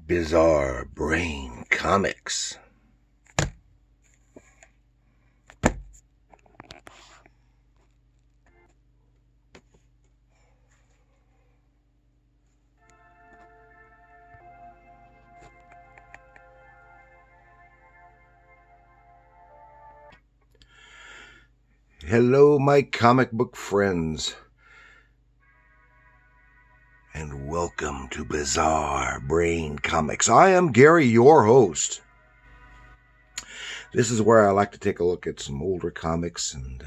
Bizarre Brain Comics. Hello, my comic book friends, and welcome to Bizarre Brain Comics. I am Gary, your host. This is where I like to take a look at some older comics and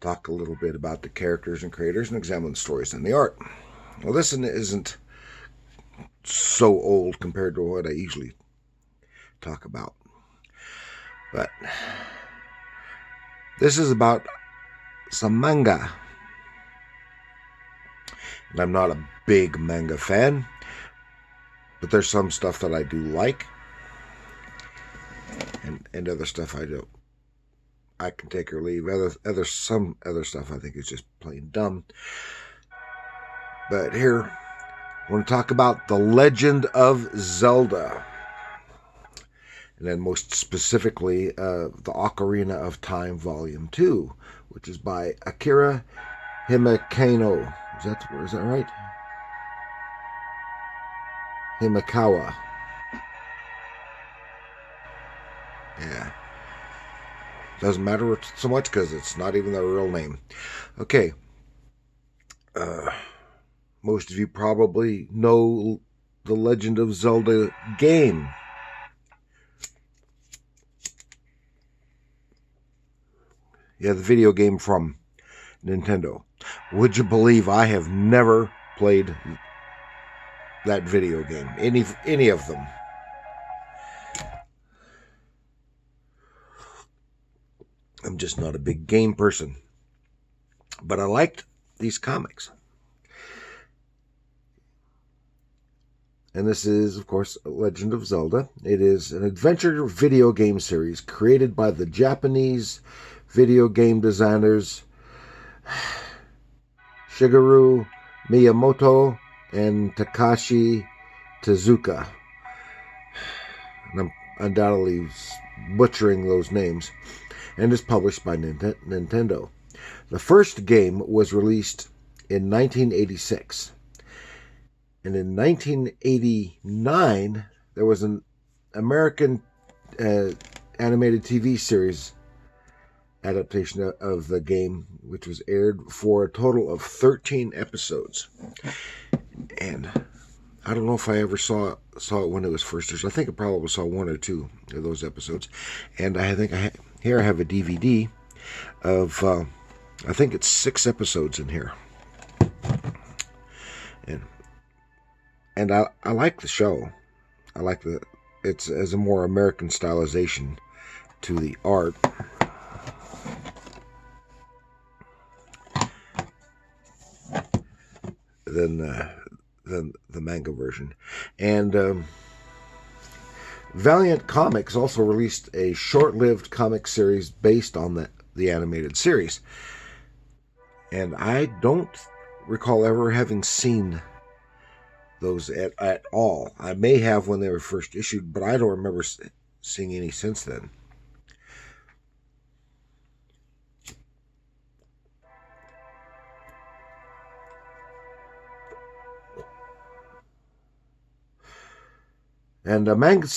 talk a little bit about the characters and creators and examine the stories and the art. Well, this one isn't so old compared to what I usually talk about, but this is about some manga. And I'm not a big manga fan, but there's some stuff that I do like, and other stuff I don't. I can take or leave. Some other stuff I think is just plain dumb. But here, I want to talk about The Legend of Zelda. And then most specifically, the Ocarina of Time Volume 2, which is by Akira Himekawa. Is that right? Himekawa. Yeah. Doesn't matter so much because it's not even their real name. Okay. Most of you probably know the Legend of Zelda game. Yeah, the video game from Nintendo. Would you believe I have never played that video game? Any of them. I'm just not a big game person. But I liked these comics. And this is, of course, Legend of Zelda. It is an adventure video game series created by the Japanese video game designers Shigeru Miyamoto and Takashi Tezuka. And I'm undoubtedly butchering those names. And is published by Nintendo. The first game was released in 1986. And in 1989, there was an American animated TV series adaptation of the game, which was aired for a total of 13 episodes. And I don't know if I ever saw it when it was first aired. I think I probably saw one or two of those episodes. And I think here I have a DVD of, I think it's 6 episodes in here. And I like the show. I like it's as a more American stylization to the art. Than the manga version. And Valiant Comics also released a short-lived comic series based on the animated series. And I don't recall ever having seen those at all. I may have when they were first issued, but I don't remember seeing any since then. And a manga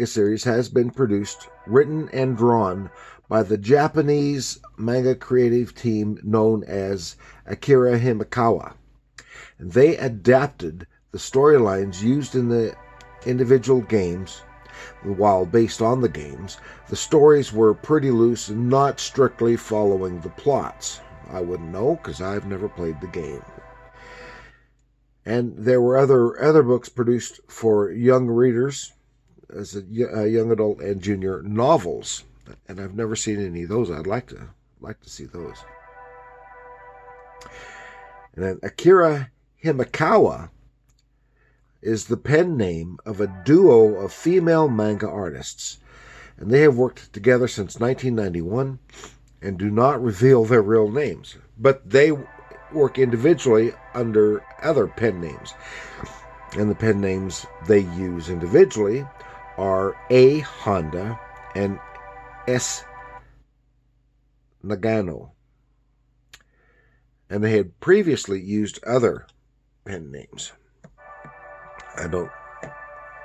series has been produced, written, and drawn by the Japanese manga creative team known as Akira Himekawa. And they adapted the storylines used in the individual games. While based on the games, the stories were pretty loose and not strictly following the plots. I wouldn't know because I've never played the game. And there were other books produced for young readers, as a young adult and junior novels, and I've never seen any of those. I'd like to see those. And then Akira Himekawa is the pen name of a duo of female manga artists, and they have worked together since 1991 and do not reveal their real names, but they work individually under other pen names. And the pen names they use individually are A. Honda and S. Nagano. And they had previously used other pen names.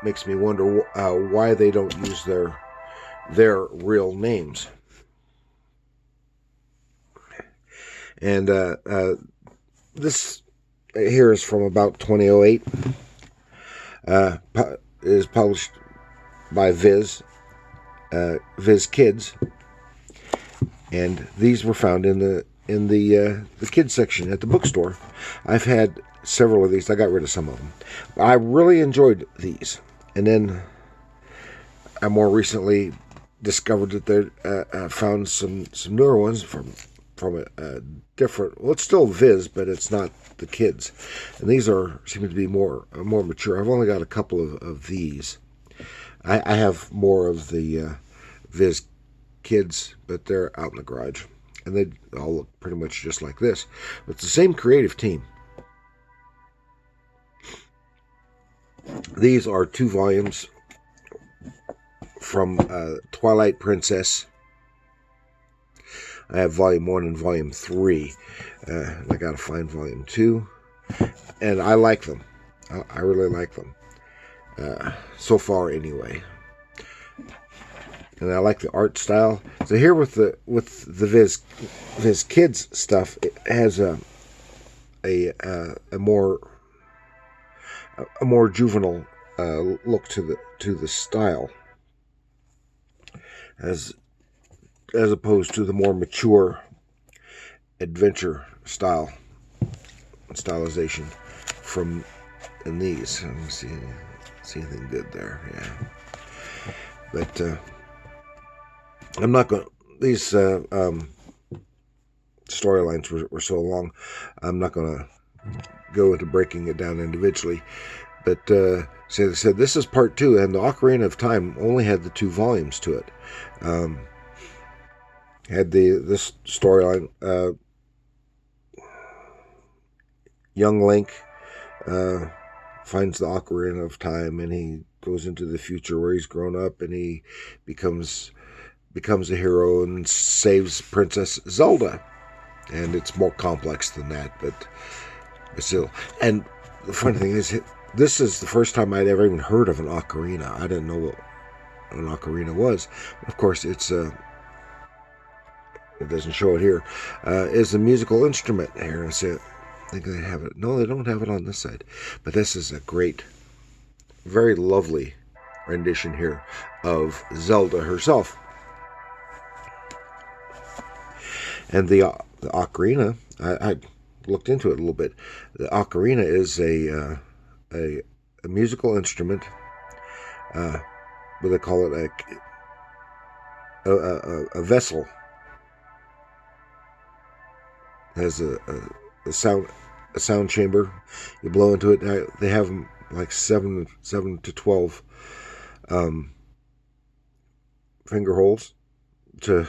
Makes me wonder why they don't use their real names. And this here is from about 2008. Is published by Viz, Viz Kids, and these were found in the kids section at the bookstore. I've had several of these. I got rid of some of them. I really enjoyed these, and then I more recently discovered that they found some newer ones from a different. Well, it's still Viz, but it's not the kids, and these seem to be more mature. I've only got a couple of these. I have more of the Viz kids, but they're out in the garage, and they all look pretty much just like this. But it's the same creative team. These are 2 volumes from Twilight Princess. I have volume 1 and volume 3. I got to find volume 2, and I like them. I really like them so far, anyway. And I like the art style. So here with the Viz Kids stuff, it has a more juvenile look to the style, as opposed to the more mature adventure stylization from in these. Let me see anything good there. Yeah, but I'm not going. These storylines were so long. I'm not going to go into breaking it down individually. But so they said this is part 2, and the Ocarina of Time only had the 2 volumes to it. Had this storyline. Young Link finds the Ocarina of Time, and he goes into the future where he's grown up, and he becomes a hero and saves Princess Zelda. And it's more complex than that, but still. And the funny thing is, this is the first time I'd ever even heard of an ocarina. I didn't know what an ocarina was. Of course, it doesn't show it here. Is a musical instrument here. I said, I think they have it. No, they don't have it on this side. But this is a great, very lovely rendition here of Zelda herself. And the ocarina, I looked into it a little bit. The ocarina is a musical instrument. What they call it, a vessel. It has a sound chamber. You blow into it. They have them like 7 to 12 finger holes to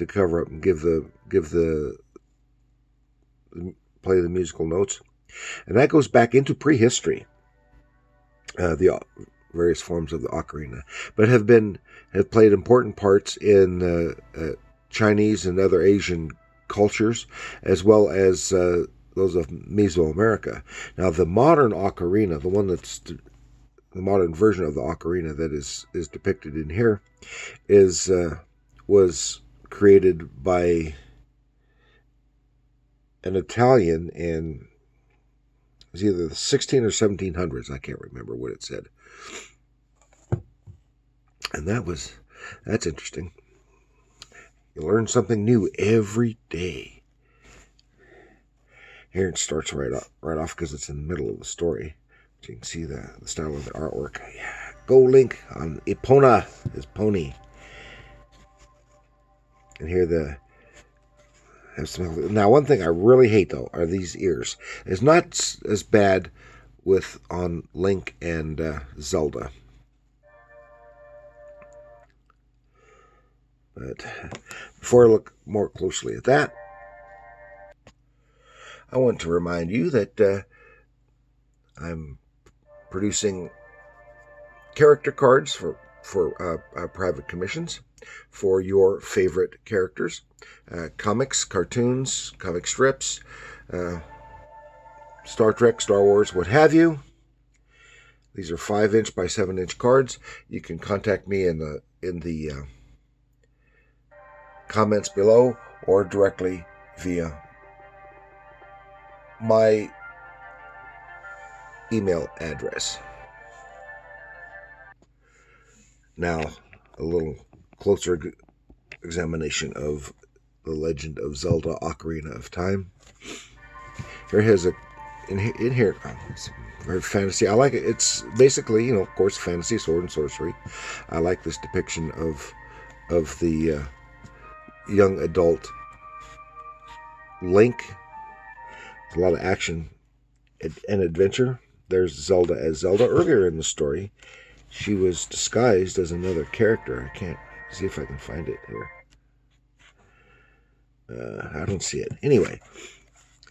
cover up and play the musical notes. And that goes back into prehistory, the various forms of the ocarina, but have played important parts in Chinese and other Asian cultures, as well as those of Mesoamerica. Now, the modern ocarina, the one that's the modern version of the ocarina that is depicted in here, was created by an Italian in, it was either the 16 or 1700s. I can't remember what it said. And that's interesting. You learn something new every day. Here it starts right off because it's in the middle of the story. So you can see the style of the artwork. Yeah, go Link on Epona, his pony. And here now, one thing I really hate, though, are these ears. It's not as bad on Link and Zelda. But before I look more closely at that, I want to remind you that I'm producing character cards for private commissions for your favorite characters, comics, cartoons, comic strips, Star Trek, Star Wars, what have you. These are 5-inch by 7-inch cards. You can contact me in the comments below or directly via my email address. Now, a little closer examination of The Legend of Zelda: Ocarina of Time. Here has in here. It's very fantasy. I like it. It's basically, of course, fantasy, sword and sorcery. I like this depiction of the young adult Link. There's a lot of action and adventure. There's Zelda as Zelda. Earlier in the story, she was disguised as another character. I can't see if I can find it here. I don't see it. Anyway,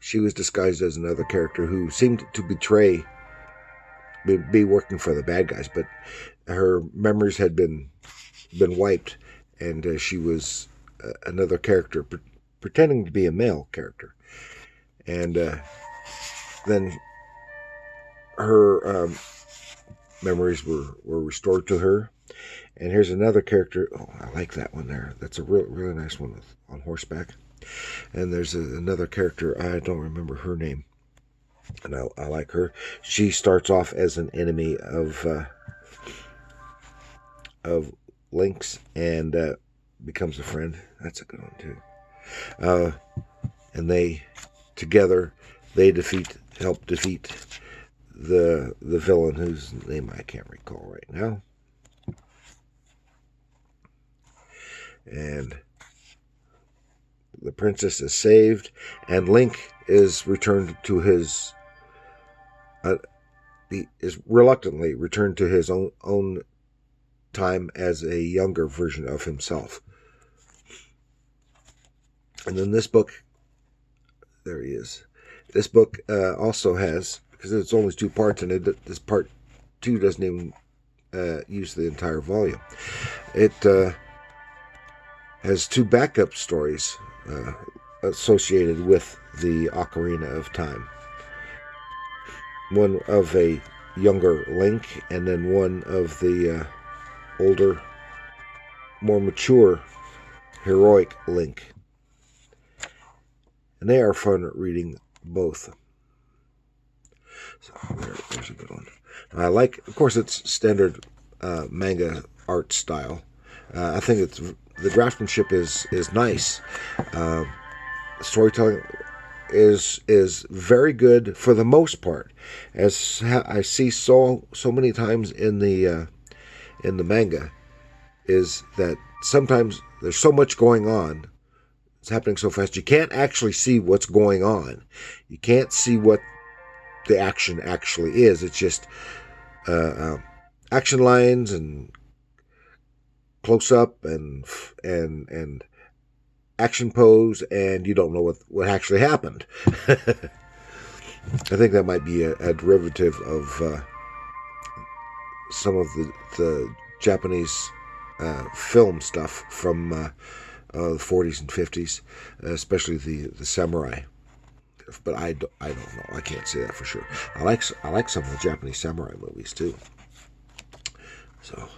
she was disguised as another character who seemed to be working for the bad guys, but her memories had been wiped, and she was another character pretending to be a male character. And then her memories were restored to her. And here's another character. Oh, I like that one there. That's a really nice one on horseback. And there's another character. I don't remember her name. And I like her. She starts off as an enemy of Link's and becomes a friend. That's a good one too. And they together help defeat the villain whose name I can't recall right now. And the princess is saved, and Link is returned to his. He is reluctantly returned to his own time as a younger version of himself. And then this book, there he is. This book also has, because it's only 2 parts, and this part 2 doesn't even use the entire volume. It has 2 backup stories associated with the Ocarina of Time. One of a younger Link, and then one of the older, more mature, heroic Link. And they are fun reading both. So there's a good one. I like, of course, it's standard manga art style. I think the draftsmanship is nice. The storytelling is very good for the most part, as I see so many times in the manga, is that sometimes there's so much going on. It's happening so fast you can't actually see what's going on. You can't see what the action actually is. It's just action lines and close up and action pose, and you don't know what actually happened. I think that might be a derivative of some of the Japanese film stuff from the 40s and 50s, especially the samurai. But I don't know. I can't say that for sure. I like some of the Japanese samurai movies too. So,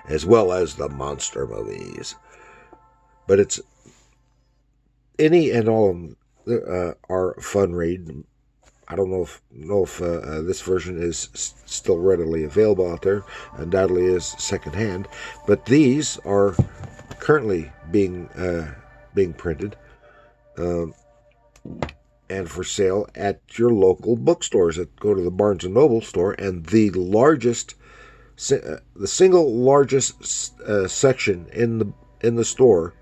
as well as the monster movies. But it's any and all of them are a fun read. I don't know if this version is still readily available out there. Undoubtedly is secondhand, but these are currently being printed and for sale at your local bookstores. Go to the Barnes and Noble store, and the single largest section in the store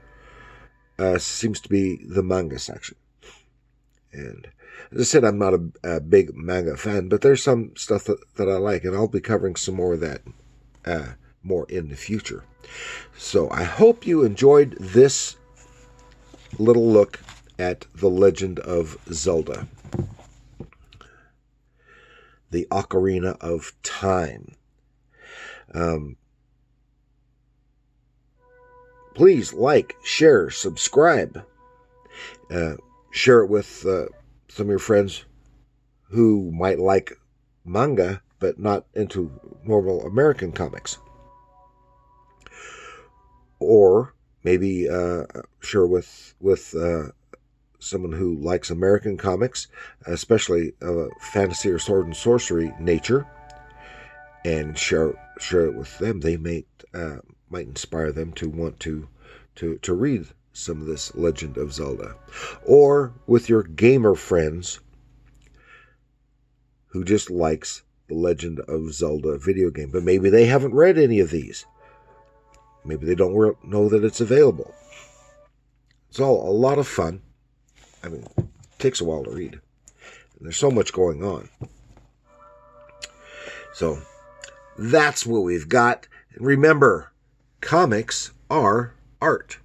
seems to be the manga section. And as I said, I'm not a big manga fan, but there's some stuff that I like, and I'll be covering some more of that more in the future. So I hope you enjoyed this little look at The Legend of Zelda. the Ocarina of Time. Please like, share, subscribe. Share it with some of your friends who might like manga but not into normal American comics. Or maybe share with someone who likes American comics, especially fantasy or sword and sorcery nature, and share it with them. They might inspire them to want to read some of this Legend of Zelda. Or with your gamer friends who just likes the Legend of Zelda video game, but maybe they haven't read any of these. Maybe they don't know that it's available. It's all a lot of fun. I mean, it takes a while to read. And there's so much going on. So that's what we've got. And remember, comics are art.